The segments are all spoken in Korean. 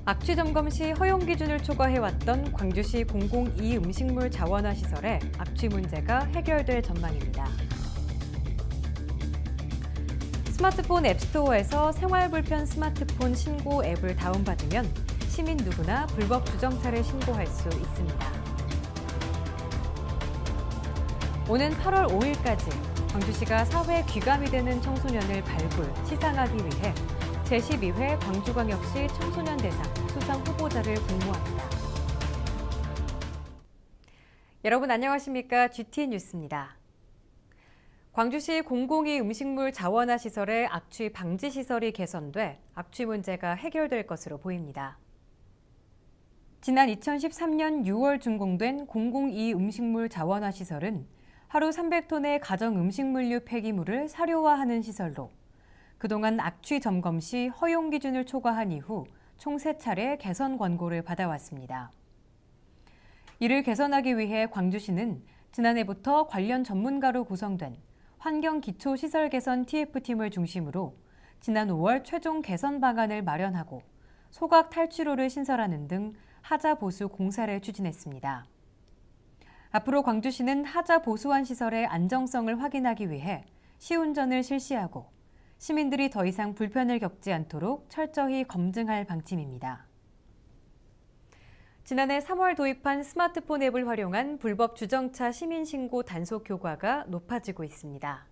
악취 점검 시 허용 기준을 초과해왔던 광주시 공공이 음식물 자원화 시설의 악취 문제가 해결될 전망입니다. 스마트폰 앱스토어에서 생활불편 스마트폰 신고 앱을 다운받으면 시민 누구나 불법 주정차를 신고할 수 있습니다. 오는 8월 5일까지 광주시가 사회 귀감이 되는 청소년을 발굴, 시상하기 위해 제12회 광주광역시 청소년 대상 수상 후보자를 공모합니다. 여러분 안녕하십니까? GTN 뉴스입니다. 광주시 공공이 음식물 자원화 시설의 악취 방지 시설이 개선돼 악취 문제가 해결될 것으로 보입니다. 지난 2013년 6월 준공된 공공이 음식물 자원화 시설은 하루 300톤의 가정 음식물류 폐기물을 사료화하는 시설로 그동안 악취 점검 시 허용 기준을 초과한 이후 총 3차례 개선 권고를 받아왔습니다. 이를 개선하기 위해 광주시는 지난해부터 관련 전문가로 구성된 환경기초시설 개선 TF팀을 중심으로 지난 5월 최종 개선 방안을 마련하고 소각 탈취로를 신설하는 등 하자 보수 공사를 추진했습니다. 앞으로 광주시는 하자 보수한 시설의 안정성을 확인하기 위해 시운전을 실시하고 시민들이 더 이상 불편을 겪지 않도록 철저히 검증할 방침입니다. 지난해 3월 도입한 스마트폰 앱을 활용한 불법 주정차 시민신고 단속 효과가 높아지고 있습니다.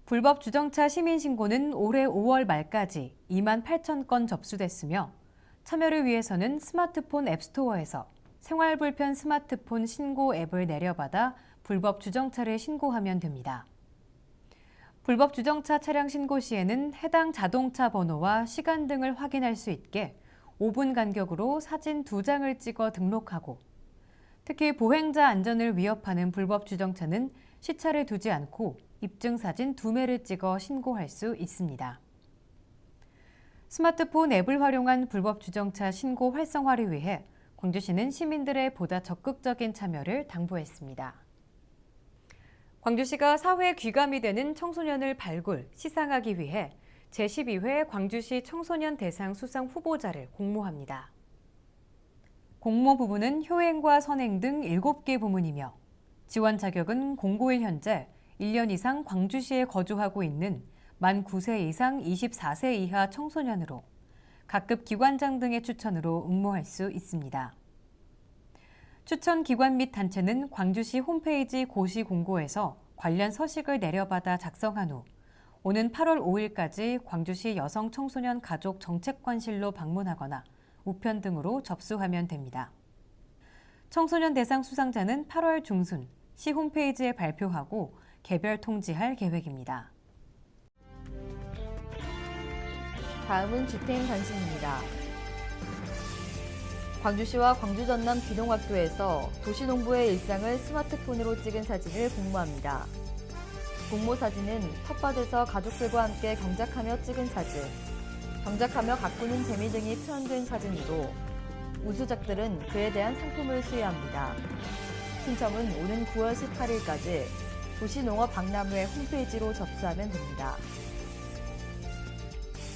불법 주정차 시민신고는 올해 5월 말까지 2만 8천 건 접수됐으며 참여를 위해서는 스마트폰 앱스토어에서 생활불편 스마트폰 신고 앱을 내려받아 불법 주정차를 신고하면 됩니다. 불법 주정차 차량 신고 시에는 해당 자동차 번호와 시간 등을 확인할 수 있게 5분 간격으로 사진 2장을 찍어 등록하고 특히 보행자 안전을 위협하는 불법 주정차는 시차를 두지 않고 입증 사진 2매를 찍어 신고할 수 있습니다. 스마트폰 앱을 활용한 불법 주정차 신고 활성화를 위해 광주시는 시민들의 보다 적극적인 참여를 당부했습니다. 광주시가 사회 귀감이 되는 청소년을 발굴, 시상하기 위해 제12회 광주시 청소년 대상 수상 후보자를 공모합니다. 공모 부문은 효행과 선행 등 7개 부문이며 지원 자격은 공고일 현재 1년 이상 광주시에 거주하고 있는 만 9세 이상 24세 이하 청소년으로 각급 기관장 등의 추천으로 응모할 수 있습니다. 추천 기관 및 단체는 광주시 홈페이지 고시 공고에서 관련 서식을 내려받아 작성한 후 오는 8월 5일까지 광주시 여성 청소년 가족 정책관실로 방문하거나 우편 등으로 접수하면 됩니다. 청소년 대상 수상자는 8월 중순 시 홈페이지에 발표하고 개별 통지할 계획입니다. 다음은 GTN 단신입니다. 광주시와 광주 전남 기동학교에서 도시농부의 일상을 스마트폰으로 찍은 사진을 공모합니다. 공모 사진은 텃밭에서 가족들과 함께 경작하며 찍은 사진, 경작하며 가꾸는 재미 등이 표현된 사진으로 우수작들은 그에 대한 상품을 수여합니다. 신청은 오는 9월 18일까지 도시농업박람회 홈페이지로 접수하면 됩니다.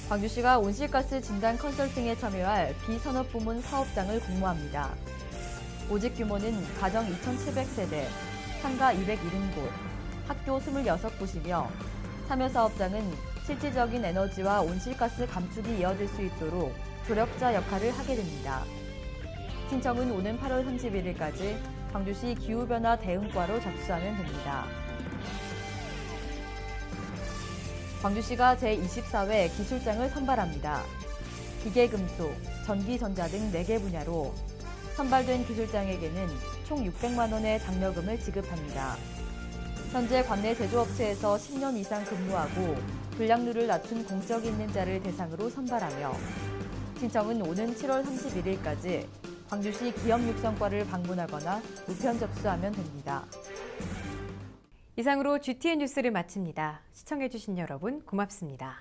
광주시가 온실가스 진단 컨설팅에 참여할 비산업부문 사업장을 공모합니다. 모집 규모는 가정 2,700세대, 상가 270곳, 학교 26곳이며 참여 사업장은 실질적인 에너지와 온실가스 감축이 이어질 수 있도록 조력자 역할을 하게 됩니다. 신청은 오는 8월 31일까지 광주시 기후변화 대응과로 접수하면 됩니다. 광주시가 제24회 기술장을 선발합니다. 기계금속, 전기전자 등 4개 분야로 선발된 기술장에게는 총 600만 원의 장려금을 지급합니다. 현재 관내 제조업체에서 10년 이상 근무하고 불량률을 낮춘 공적이 있는 자를 대상으로 선발하며 신청은 오는 7월 31일까지 광주시 기업육성과를 방문하거나 우편 접수하면 됩니다. 이상으로 GTN 뉴스를 마칩니다. 시청해주신 여러분 고맙습니다.